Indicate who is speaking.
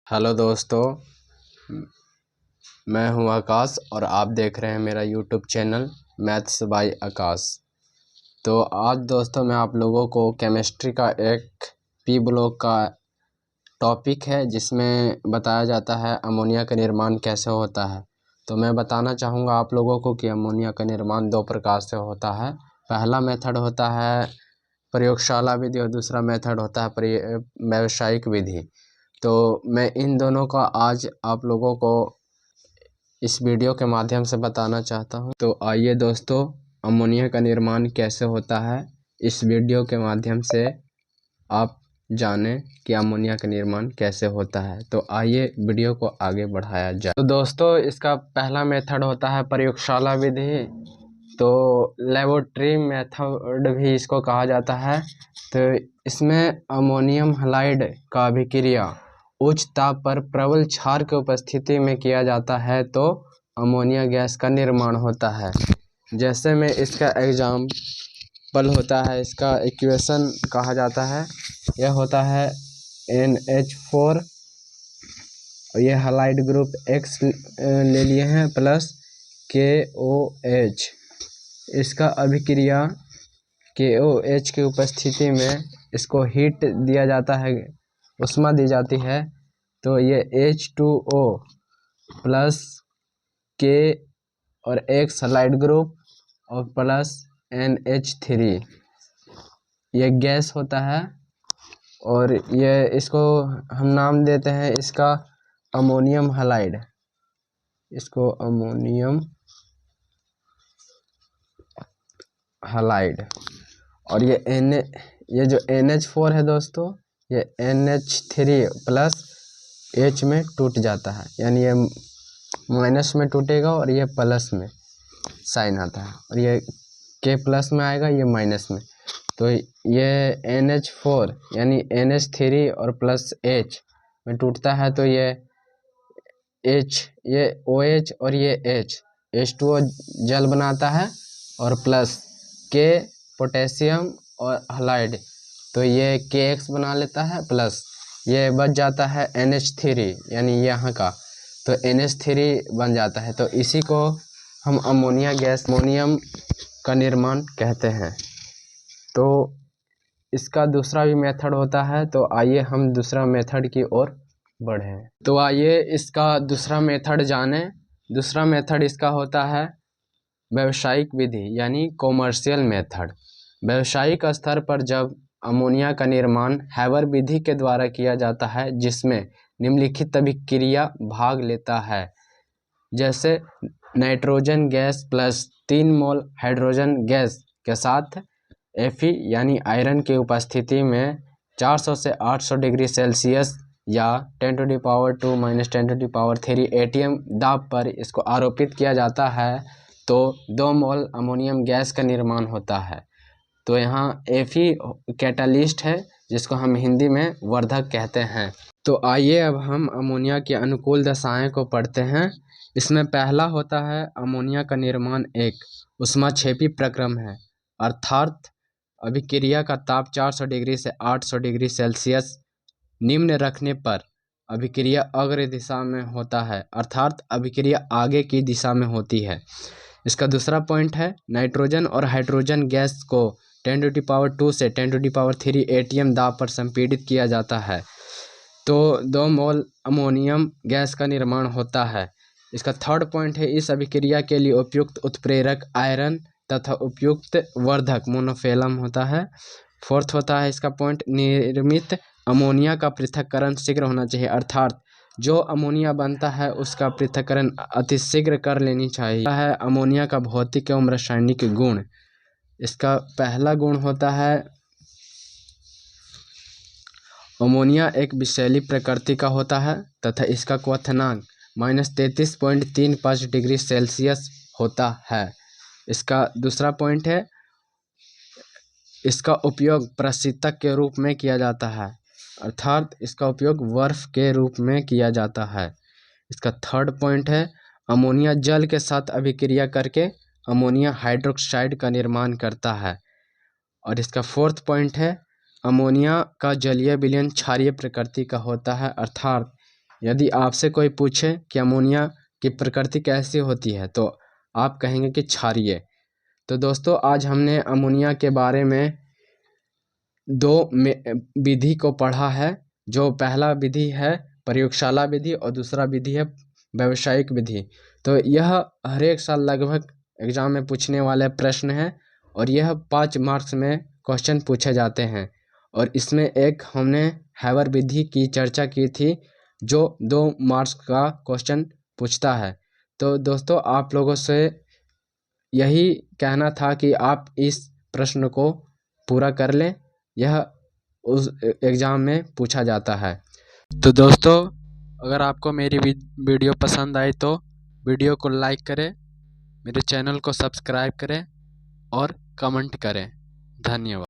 Speaker 1: Hello दोस्तों, मैं हूं आकाश और आप देख रहे हैं मेरा यूट्यूब चैनल मैथ्स बाय आकाश। तो आज दोस्तों मैं आप लोगों को केमिस्ट्री का एक पी ब्लॉक का टॉपिक है जिसमें बताया जाता है अमोनिया का निर्माण कैसे होता है। तो मैं बताना चाहूँगा आप लोगों को कि अमोनिया का निर्माण दो प्रकार से होता है। पहला मेथड होता है प्रयोगशाला विधि और दूसरा मेथड होता है व्यावसायिक विधि। तो मैं इन दोनों का आज आप लोगों को इस वीडियो के माध्यम से बताना चाहता हूं। तो आइए दोस्तों, अमोनिया का निर्माण कैसे होता है इस वीडियो के माध्यम से आप जानें कि अमोनिया का निर्माण कैसे होता है। तो आइए वीडियो को आगे बढ़ाया जाए। तो दोस्तों इसका पहला मेथड होता है प्रयोगशाला विधि, तो लेबोरेटरी मेथड भी इसको कहा जाता है। तो इसमें अमोनियम हैलाइड का अभिक्रिया उच्च ताप पर प्रबल क्षार की उपस्थिति में किया जाता है तो अमोनिया गैस का निर्माण होता है। जैसे में इसका एग्जाम्पल होता है, इसका इक्वेशन कहा जाता है, यह होता है NH4 और ये हैलाइड ग्रुप X ले लिए हैं प्लस KOH। इसका अभिक्रिया KOH की उपस्थिति में इसको हीट दिया जाता है, उष्मा दी जाती है, तो ये H2O प्लस K और X हैलाइड ग्रुप और प्लस NH3 ये गैस होता है। और ये इसको हम नाम देते हैं इसका अमोनियम हैलाइड, इसको अमोनियम हैलाइड। और ये जो NH4 है दोस्तों, ये NH3 प्लस H में टूट जाता है, यानी ये माइनस में टूटेगा और ये प्लस में साइन आता है, और ये K प्लस में आएगा, ये माइनस में। तो ये NH4 यानी NH3 और प्लस H में टूटता है, तो ये H, ये OH और ये H2O जल बनाता है और प्लस K पोटेशियम और हैलाइड, तो ये KX बना लेता है, प्लस ये बच जाता है NH3 यानी यहाँ का, तो NH3 बन जाता है। तो इसी को हम अमोनिया गैस, अमोनियम का निर्माण कहते हैं। तो इसका दूसरा भी मेथड होता है, तो आइए हम दूसरा मेथड की ओर बढ़ें। तो आइए इसका दूसरा मेथड जानें। दूसरा मेथड इसका होता है व्यावसायिक विधि यानी कॉमर्शियल मेथड। व्यावसायिक स्तर पर जब अमोनिया का निर्माण हैबर विधि के द्वारा किया जाता है जिसमें निम्नलिखित अभिक्रिया भाग लेता है, जैसे नाइट्रोजन गैस प्लस 3 मोल हाइड्रोजन गैस के साथ Fe यानी आयरन की उपस्थिति में 400 से 800 डिग्री सेल्सियस या 10⁻² - 10⁻³ ATM दाब पर इसको आरोपित किया जाता है, तो 2 मोल अमोनियम गैस का निर्माण होता है। तो यहाँ Fe कैटालिस्ट है जिसको हम हिंदी में वर्धक कहते हैं। तो आइए अब हम अमोनिया की अनुकूल दशाएं को पढ़ते हैं। इसमें पहला होता है अमोनिया का निर्माण एक ऊष्माक्षेपी प्रक्रम है, अर्थात अभिक्रिया का ताप 400 डिग्री से 800 डिग्री सेल्सियस निम्न रखने पर अभिक्रिया अग्र दिशा में होता है, अर्थात अभिक्रिया आगे की दिशा में होती है। इसका दूसरा पॉइंट है नाइट्रोजन और हाइड्रोजन गैस को 10⁻² से 10⁻³ ATM दाब पर संपीड़ित किया जाता है, तो 2 मोल अमोनियम गैस का निर्माण होता है। इसका थर्ड पॉइंट है इस अभिक्रिया के लिए उपयुक्त उत्प्रेरक आयरन तथा उपयुक्त वर्धक मोनोफेलम होता है। फोर्थ होता है इसका पॉइंट निर्मित अमोनिया का पृथक्करण शीघ्र होना चाहिए, अर्थात जो अमोनिया बनता है उसका पृथक्करण अतिशीघ्र कर लेनी चाहिए। है अमोनिया का भौतिक एवं रासायनिक गुण। इसका पहला गुण होता है अमोनिया एक विषैली प्रकृति का होता है तथा इसका क्वथनांक -33.35 डिग्री सेल्सियस होता है। इसका दूसरा पॉइंट है इसका उपयोग प्रशीतक के रूप में किया जाता है, अर्थात इसका उपयोग बर्फ के रूप में किया जाता है। इसका थर्ड पॉइंट है अमोनिया जल के साथ अभिक्रिया करके अमोनिया हाइड्रोक्साइड का निर्माण करता है। और इसका फोर्थ पॉइंट है अमोनिया का जलीय विलयन क्षारीय प्रकृति का होता है, अर्थात यदि आपसे कोई पूछे कि अमोनिया की प्रकृति कैसी होती है तो आप कहेंगे कि क्षारीय। तो दोस्तों आज हमने अमोनिया के बारे में दो विधि को पढ़ा है। जो पहला विधि है प्रयोगशाला विधि और दूसरा विधि है व्यावसायिक विधि। तो यह हर एक साल लगभग एग्जाम में पूछने वाले प्रश्न है और यह 5 मार्क्स में क्वेश्चन पूछे जाते हैं। और इसमें एक हमने हैवर विधि की चर्चा की थी जो 2 मार्क्स का क्वेश्चन पूछता है। तो दोस्तों आप लोगों से यही कहना था कि आप इस प्रश्न को पूरा कर लें, यह उस एग्ज़ाम में पूछा जाता है। तो दोस्तों अगर आपको मेरी वीडियो पसंद आई तो वीडियो को लाइक करें, मेरे चैनल को सब्सक्राइब करें और कमेंट करें। धन्यवाद।